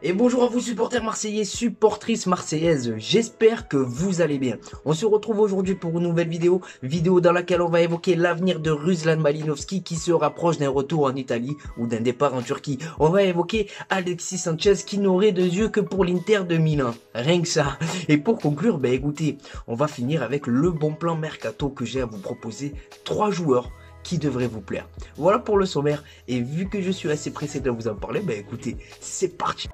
Et bonjour à vous supporters marseillais, supportrices marseillaises, j'espère que vous allez bien. On se retrouve aujourd'hui pour une nouvelle vidéo dans laquelle on va évoquer l'avenir de Ruslan Malinovski qui se rapproche d'un retour en Italie ou d'un départ en Turquie. On va évoquer Alexis Sanchez qui n'aurait de yeux que pour l'Inter de Milan, rien que ça. Et pour conclure, écoutez, on va finir avec le bon plan mercato que j'ai à vous proposer, 3 joueurs qui devrait vous plaire. Voilà pour le sommaire, et vu que je suis assez pressé de vous en parler, écoutez, c'est parti.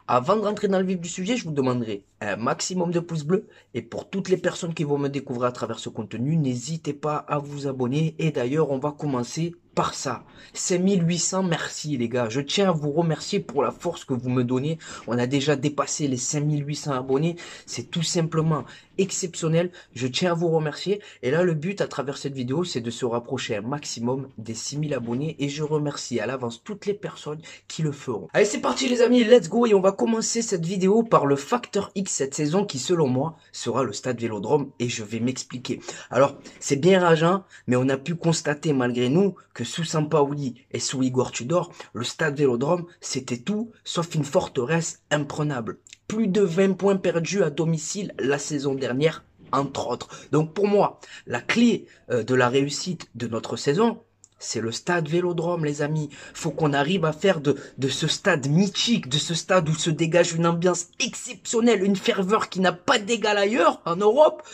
Avant de rentrer dans le vif du sujet, je vous demanderai un maximum de pouces bleus. Et pour toutes les personnes qui vont me découvrir à travers ce contenu, n'hésitez pas à vous abonner. Et d'ailleurs, on va commencer par ça. 5800, merci les gars. Je tiens à vous remercier pour la force que vous me donnez. On a déjà dépassé les 5800 abonnés. C'est tout simplement exceptionnel. Je tiens à vous remercier. Et là, le but à travers cette vidéo, c'est de se rapprocher un maximum des 6000 abonnés. Et je remercie à l'avance toutes les personnes qui le feront. Allez, c'est parti les amis, let's go. Et on va commencer cette vidéo par le facteur X cette saison qui, selon moi, sera le stade Vélodrome. Et je vais m'expliquer. Alors, c'est bien rageant, mais on a pu constater malgré nous que sous Sampaoli et sous Igor Tudor, le stade Vélodrome, c'était tout sauf une forteresse imprenable. Plus de 20 points perdus à domicile la saison dernière, entre autres. Donc pour moi, la clé de la réussite de notre saison, c'est le stade Vélodrome, les amis. Faut qu'on arrive à faire de ce stade mythique, de ce stade où se dégage une ambiance exceptionnelle, une ferveur qui n'a pas d'égal ailleurs en Europe,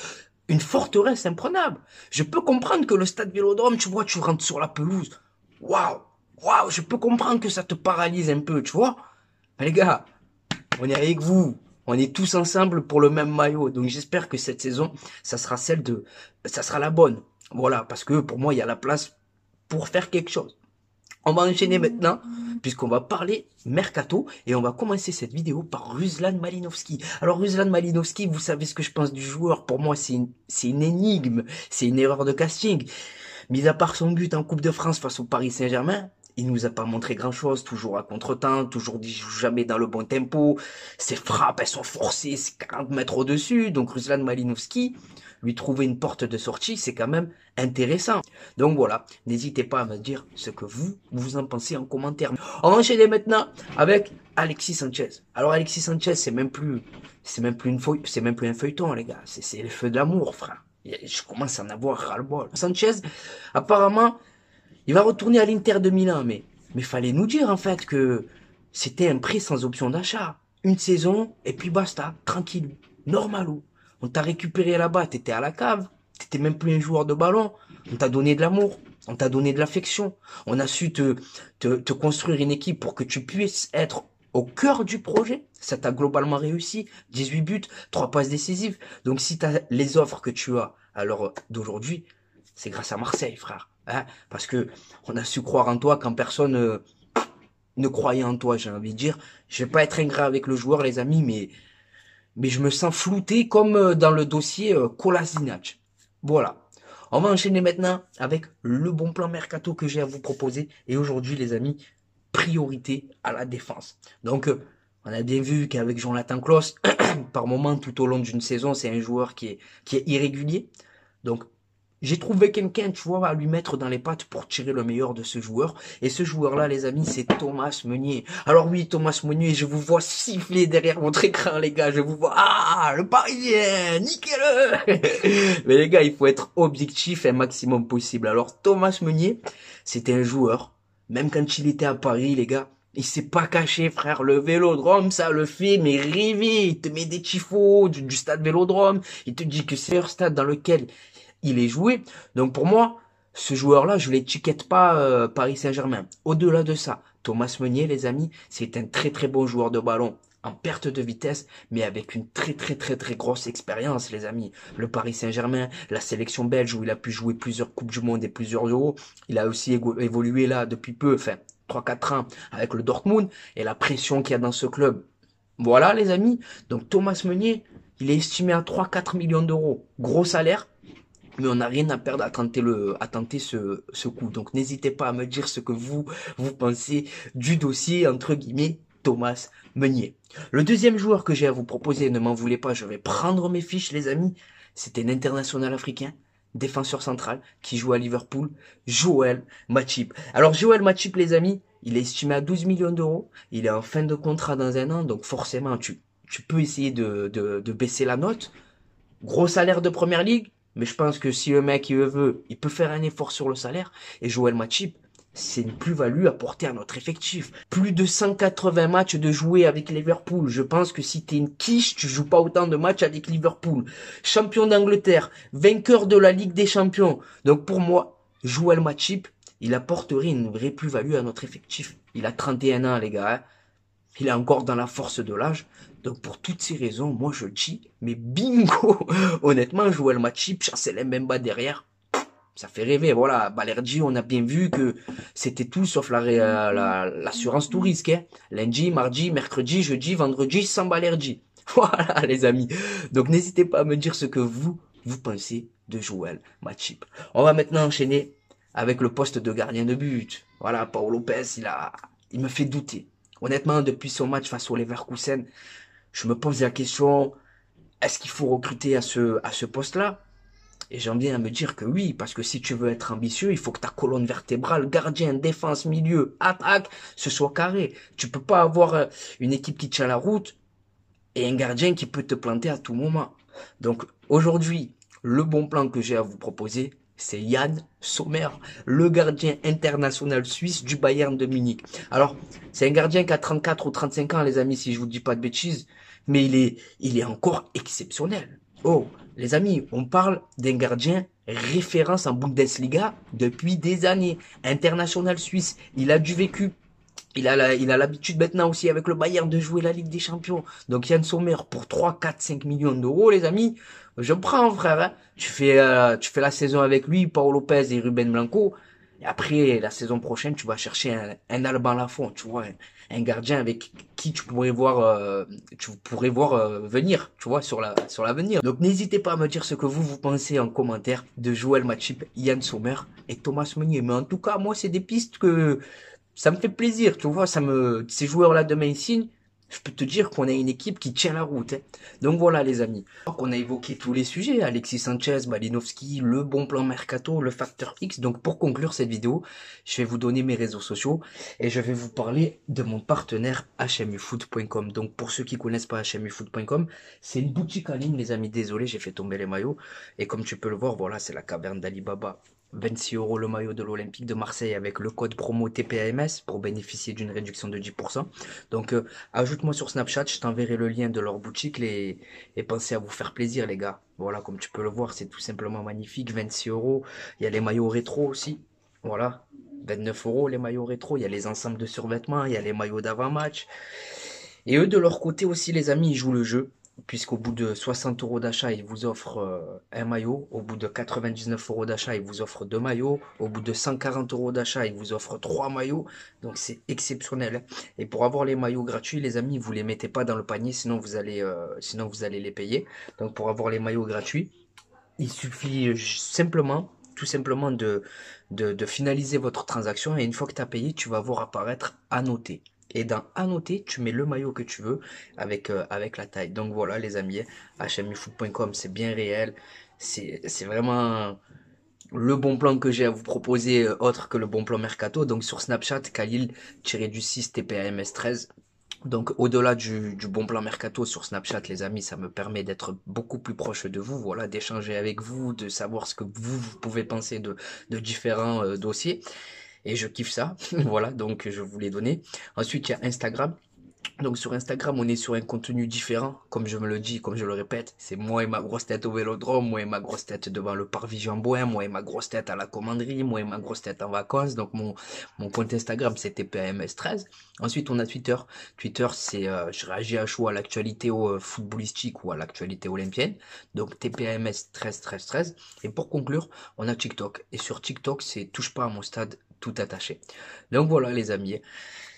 une forteresse imprenable. Je peux comprendre que le stade Vélodrome, tu vois, tu rentres sur la pelouse. Waouh, waouh, je peux comprendre que ça te paralyse un peu, tu vois. Mais les gars, on est avec vous. On est tous ensemble pour le même maillot. Donc j'espère que cette saison, ça sera ça sera la bonne. Voilà, parce que pour moi, il y a la place pour faire quelque chose. On va enchaîner maintenant, puisqu'on va parler mercato, et on va commencer cette vidéo par Ruslan Malinovski. Alors Ruslan Malinovski, vous savez ce que je pense du joueur. Pour moi, c'est une énigme, c'est une erreur de casting. Mis à part son but en Coupe de France face au Paris Saint-Germain, il nous a pas montré grand-chose, toujours à contre-temps, toujours dit jamais dans le bon tempo. Ses frappes, elles sont forcées, c'est 40 mètres au-dessus. Donc Ruslan Malinovski, lui trouver une porte de sortie, c'est quand même intéressant. Donc voilà, n'hésitez pas à me dire ce que vous en pensez en commentaire. On va enchaîner maintenant avec Alexis Sanchez. Alors Alexis Sanchez, c'est même plus un feuilleton, les gars. C'est le feu de l'amour, frère. Je commence à en avoir ras-le-bol. Sanchez, apparemment, il va retourner à l'Inter de Milan, mais fallait nous dire en fait que c'était un prêt sans option d'achat. Une saison, et puis basta, tranquille, normalou. On t'a récupéré là-bas, t'étais à la cave, t'étais même plus un joueur de ballon. On t'a donné de l'amour, on t'a donné de l'affection. On a su te construire une équipe pour que tu puisses être au cœur du projet. Ça t'a globalement réussi. 18 buts, 3 passes décisives. Donc si t'as les offres que tu as à l'heure d'aujourd'hui, c'est grâce à Marseille, frère. Hein, parce que on a su croire en toi quand personne ne croyait en toi, j'ai envie de dire. Je vais pas être ingrat avec le joueur, les amis, mais je me sens flouté comme dans le dossier Kolasinac. Voilà. On va enchaîner maintenant avec le bon plan mercato que j'ai à vous proposer. Et aujourd'hui, les amis, priorité à la défense. Donc, on a bien vu qu'avec Jonathan Klaus, par moment, tout au long d'une saison, c'est un joueur qui est irrégulier. Donc, j'ai trouvé quelqu'un, tu vois, à lui mettre dans les pattes pour tirer le meilleur de ce joueur. Et ce joueur-là, les amis, c'est Thomas Meunier. Alors oui, Thomas Meunier, je vous vois siffler derrière votre écran, les gars. Je vous vois, ah, le Parisien, niquez-le. Mais les gars, il faut être objectif un maximum possible. Alors Thomas Meunier, c'était un joueur, même quand il était à Paris, les gars, il s'est pas caché, frère. Le Vélodrome, ça le fait, mais rêver. Il te met des tifos du stade Vélodrome. Il te dit que c'est un stade dans lequel il est joué. Donc pour moi, ce joueur-là, je l'étiquette pas Paris Saint-Germain. Au-delà de ça, Thomas Meunier, les amis, c'est un très très bon joueur de ballon en perte de vitesse, mais avec une très très très très grosse expérience, les amis. Le Paris Saint-Germain, la sélection belge où il a pu jouer plusieurs Coupes du Monde et plusieurs Euros. Il a aussi évolué là depuis peu, enfin 3-4 ans avec le Dortmund et la pression qu'il y a dans ce club. Voilà les amis. Donc Thomas Meunier, il est estimé à 3-4 millions d'euros. Gros salaire. Mais on n'a rien à perdre à tenter ce coup. Donc n'hésitez pas à me dire ce que vous pensez du dossier, entre guillemets, Thomas Meunier. Le deuxième joueur que j'ai à vous proposer, ne m'en voulez pas, je vais prendre mes fiches, les amis. C'était un international africain. défenseur central, qui joue à Liverpool, Joël Matip. Alors Joël Matip, les amis, il est estimé à 12 millions d'euros. Il est en fin de contrat dans un an, donc forcément, tu peux essayer de baisser la note. Gros salaire de première ligue, mais je pense que si le mec il veut, il peut faire un effort sur le salaire. Et Joël Matip, c'est une plus-value apportée à notre effectif. Plus de 180 matchs de jouer avec Liverpool. Je pense que si t'es une quiche, tu joues pas autant de matchs avec Liverpool. Champion d'Angleterre, vainqueur de la Ligue des Champions. Donc pour moi, Joël Matip, il apporterait une vraie plus-value à notre effectif. Il a 31 ans, les gars. Hein. Il est encore dans la force de l'âge. Donc pour toutes ces raisons, moi je dis, mais bingo. Honnêtement, Joël Matip, Chancel Mbemba derrière. Ça fait rêver, voilà. Balerdi, on a bien vu que c'était tout sauf l'assurance tout risque. Hein. Lundi, mardi, mercredi, jeudi, vendredi, sans Balerdi. Voilà, les amis. Donc, n'hésitez pas à me dire ce que vous pensez de Joël Matip. On va maintenant enchaîner avec le poste de gardien de but. Voilà, Paul Lopez, il me fait douter. Honnêtement, depuis son match face au Leverkusen, je me pose la question, est-ce qu'il faut recruter à ce poste-là? Et j'en viens à me dire que oui, parce que si tu veux être ambitieux, il faut que ta colonne vertébrale, gardien, défense, milieu, attaque, ce soit carré. Tu peux pas avoir une équipe qui tient la route et un gardien qui peut te planter à tout moment. Donc aujourd'hui, le bon plan que j'ai à vous proposer, c'est Yann Sommer, le gardien international suisse du Bayern de Munich. Alors, c'est un gardien qui a 34 ou 35 ans, les amis, si je vous dis pas de bêtises, mais il est encore exceptionnel. Oh, les amis, on parle d'un gardien référence en Bundesliga depuis des années. International suisse, il a du vécu. Il a l'habitude maintenant aussi avec le Bayern de jouer la Ligue des Champions. Donc Yann Sommer pour 3, 4, 5 millions d'euros, les amis, je prends, frère. Hein. Tu fais la saison avec lui, Paul Lopez et Ruben Blanco. Et après, la saison prochaine, tu vas chercher un Alban Lafont, tu vois, un gardien avec qui tu pourrais voir venir, tu vois, sur l'avenir. Donc n'hésitez pas à me dire ce que vous pensez en commentaire de Joël Matip, Yann Sommer et Thomas Meunier. Mais en tout cas, moi, c'est des pistes que ça me fait plaisir, tu vois, ces joueurs-là demain ils signent, je peux te dire qu'on a une équipe qui tient la route. Hein. Donc voilà les amis, on a évoqué tous les sujets, Alexis Sanchez, Malinowski, le bon plan mercato, le facteur X. Donc pour conclure cette vidéo, je vais vous donner mes réseaux sociaux et je vais vous parler de mon partenaire hmufoot.com. Donc pour ceux qui connaissent pas hmufoot.com, c'est une boutique en ligne les amis, désolé j'ai fait tomber les maillots. Et comme tu peux le voir, voilà c'est la caverne d'Alibaba. 26 € le maillot de l'Olympique de Marseille avec le code promo TPAMS pour bénéficier d'une réduction de 10%. Donc ajoute-moi sur Snapchat, je t'enverrai le lien de leur boutique et pensez à vous faire plaisir les gars. Voilà, comme tu peux le voir, c'est tout simplement magnifique, 26 €. Il y a les maillots rétro aussi, voilà, 29 € les maillots rétro. Il y a les ensembles de survêtements, il y a les maillots d'avant-match. Et eux de leur côté aussi les amis, ils jouent le jeu. Puisqu'au bout de 60 € d'achat, ils vous offrent un maillot. Au bout de 99 € d'achat, ils vous offrent 2 maillots. Au bout de 140 € d'achat, ils vous offrent 3 maillots. Donc c'est exceptionnel. Hein. Et pour avoir les maillots gratuits, les amis, vous les mettez pas dans le panier, sinon vous allez les payer. Donc pour avoir les maillots gratuits, il suffit tout simplement de finaliser votre transaction. Et une fois que tu as payé, tu vas voir apparaître annoté. Et dans annoter, tu mets le maillot que tu veux avec la taille. Donc voilà les amis, hmufoot.com c'est bien réel. C'est vraiment le bon plan que j'ai à vous proposer autre que le bon plan mercato. Donc sur Snapchat, Khalil-6 TPAMS13. Donc au-delà du bon plan mercato sur Snapchat les amis, ça me permet d'être beaucoup plus proche de vous, voilà, d'échanger avec vous, de savoir ce que vous pouvez penser de différents dossiers. Et je kiffe ça, voilà, donc je vous l'ai donné. Ensuite, il y a Instagram. Donc sur Instagram, on est sur un contenu différent, comme je me le dis, comme je le répète. C'est moi et ma grosse tête au vélodrome, moi et ma grosse tête devant le parvis Jean-Bouin, moi et ma grosse tête à la commanderie, moi et ma grosse tête en vacances. Donc mon compte Instagram, c'est TPAMS13. Ensuite, on a Twitter. Twitter, c'est je réagis à chaud à l'actualité footballistique ou à l'actualité olympienne. Donc TPAMS 13 13 13. Et pour conclure, on a TikTok. Et sur TikTok, c'est touche pas à mon stade tout attaché. Donc voilà les amis.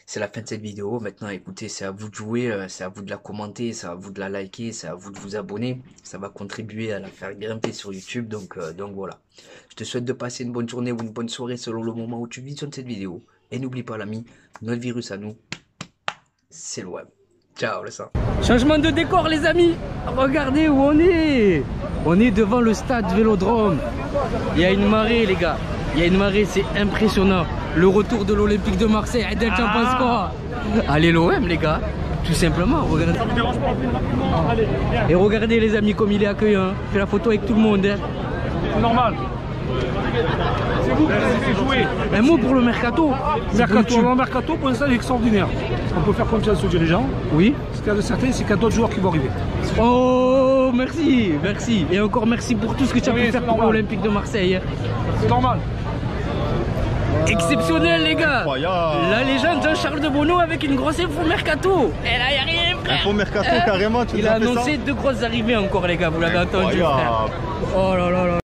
C'est la fin de cette vidéo. Maintenant, écoutez, c'est à vous de jouer, c'est à vous de la commenter, c'est à vous de la liker, c'est à vous de vous abonner. Ça va contribuer à la faire grimper sur YouTube. Donc voilà. Je te souhaite de passer une bonne journée ou une bonne soirée selon le moment où tu visionnes cette vidéo. Et n'oublie pas l'ami, notre virus à nous, c'est le web. Ciao le sang. Changement de décor les amis. Regardez où on est. On est devant le stade Vélodrome. Il y a une marée, les gars. Il y a une marée, c'est impressionnant. Le retour de l'Olympique de Marseille. Adel, t'en penses quoi? Allez, l'OM, les gars. Tout simplement. Regardez. Et regardez, les amis, comme il est accueillant. Fait la photo avec tout le monde. Hein. C'est normal. C'est vous qui avez joué. Un mot pour le mercato. Le mercato, pour l'instant, est extraordinaire. On peut faire confiance aux dirigeants. Oui. Ce qu'il y a de certain, c'est qu'il y a d'autres joueurs qui vont arriver. Oh, merci, merci. Et encore merci pour tout ce que tu as pu faire pour l'Olympique de Marseille. C'est normal. Exceptionnel, les gars. Incroyable. La légende Jean-Charles de Bono avec une grosse info mercato. Et là, il n'y a rien, frère. Info mercato, carrément, tu Il a annoncé 2 grosses arrivées encore, les gars. Vous l'avez entendu, frère. Oh là là là.